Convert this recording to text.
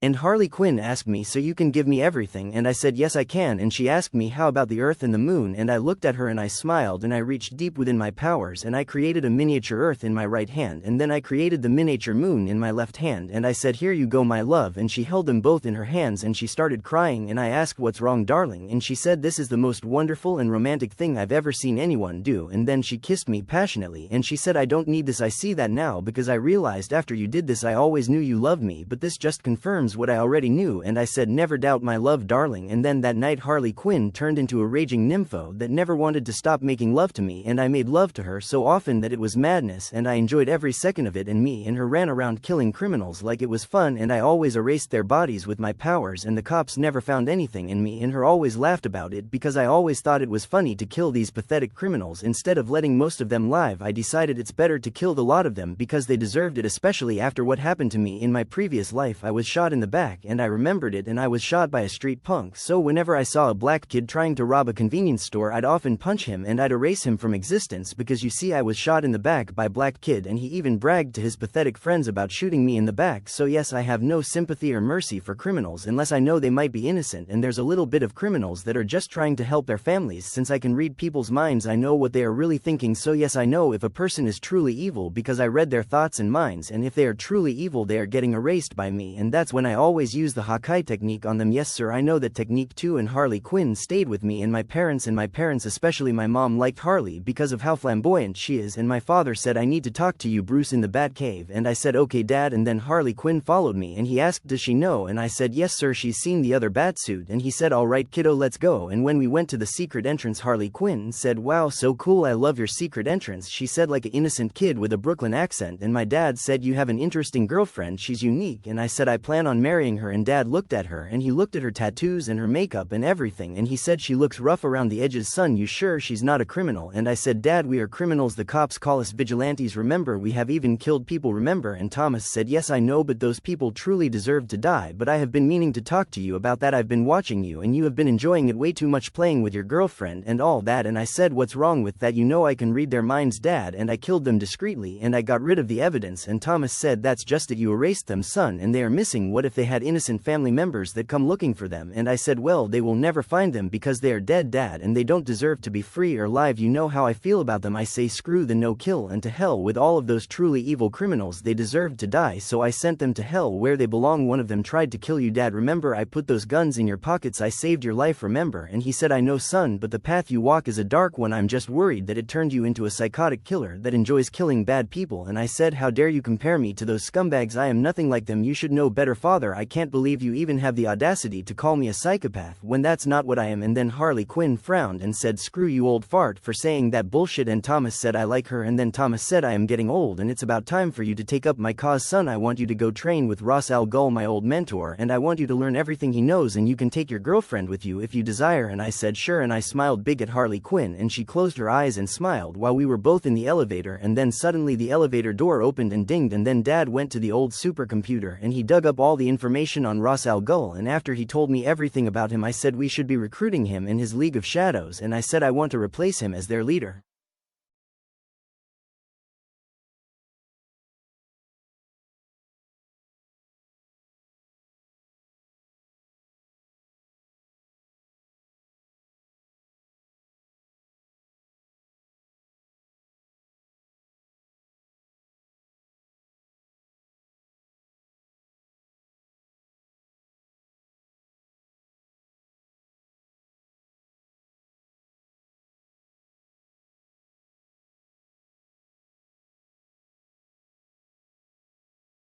And Harley Quinn asked me, so you can give me everything, and I said yes I can, and she asked me how about the earth and the moon, and I looked at her and I smiled and I reached deep within my powers and I created a miniature earth in my right hand and then I created the miniature moon in my left hand and I said here you go my love, and she held them both in her hands and she started crying and I asked what's wrong darling, and she said this is the most wonderful and romantic thing I've ever seen anyone do, and then she kissed me passionately and she said I don't need this, I see that now because I realized after you did this I always knew you loved me, but this just confirms what I already knew, and I said never doubt my love darling, and then that night Harley Quinn turned into a raging nympho that never wanted to stop making love to me, and I made love to her so often that it was madness and I enjoyed every second of it, and me and her ran around killing criminals like it was fun, and I always erased their bodies with my powers and the cops never found anything in me, and her always laughed about it because I always thought it was funny to kill these pathetic criminals instead of letting most of them live. I decided it's better to kill the lot of them because they deserved it, especially after what happened to me in my previous life. I was shot in the back and I remembered it, and I was shot by a street punk, so whenever I saw a black kid trying to rob a convenience store I'd often punch him and I'd erase him from existence because you see I was shot in the back by a black kid, and he even bragged to his pathetic friends about shooting me in the back. So yes, I have no sympathy or mercy for criminals unless I know they might be innocent, and there's a little bit of criminals that are just trying to help their families. Since I can read people's minds I know what they are really thinking, so yes I know if a person is truly evil because I read their thoughts and minds, and if they are truly evil they are getting erased by me, and that's when I always use the Hakai technique on them. Yes sir, I know that technique too, and Harley Quinn stayed with me, and my parents especially my mom liked Harley because of how flamboyant she is, and my father said I need to talk to you Bruce in the Batcave, and I said okay dad, and then Harley Quinn followed me and he asked does she know, and I said yes sir she's seen the other Batsuit, and he said alright kiddo let's go, and when we went to the secret entrance Harley Quinn said wow so cool, I love your secret entrance, she said like an innocent kid with a Brooklyn accent, and my dad said you have an interesting girlfriend, she's unique, and I said I plan on marrying her, and dad looked at her and he looked at her tattoos and her makeup and everything, and he said she looks rough around the edges, son you sure she's not a criminal, and I said dad we are criminals, the cops call us vigilantes, remember we have even killed people remember, and Thomas said yes I know but those people truly deserved to die, but I have been meaning to talk to you about that, I've been watching you and you have been enjoying it way too much playing with your girlfriend and all that, and I said what's wrong with that, you know I can read their minds dad, and I killed them discreetly and I got rid of the evidence, and Thomas said that's just it, you erased them son, and they are missing, what if they had innocent family members that come looking for them, and I said well they will never find them because they are dead dad, and they don't deserve to be free or alive, you know how I feel about them, I say screw the no kill and to hell with all of those truly evil criminals, they deserved to die so I sent them to hell where they belong. One of them tried to kill you dad, remember I put those guns in your pockets, I saved your life remember, and he said I know son but the path you walk is a dark one, I'm just worried that it turned you into a psychotic killer that enjoys killing bad people, and I said how dare you compare me to those scumbags, I am nothing like them, you should know better father, I can't believe you even have the audacity to call me a psychopath when that's not what I am, and then Harley Quinn frowned and said screw you old fart for saying that bullshit, and Thomas said I like her, and then Thomas said I am getting old and it's about time for you to take up my cause son, I want you to go train with Ra's al Ghul my old mentor, and I want you to learn everything he knows, and you can take your girlfriend with you if you desire, and I said sure, and I smiled big at Harley Quinn and she closed her eyes and smiled while we were both in the elevator, and then suddenly the elevator door opened and dinged, and then dad went to the old supercomputer and he dug up all the information on Ra's al Ghul, and after he told me everything about him I said we should be recruiting him in his League of Shadows, and I said I want to replace him as their leader.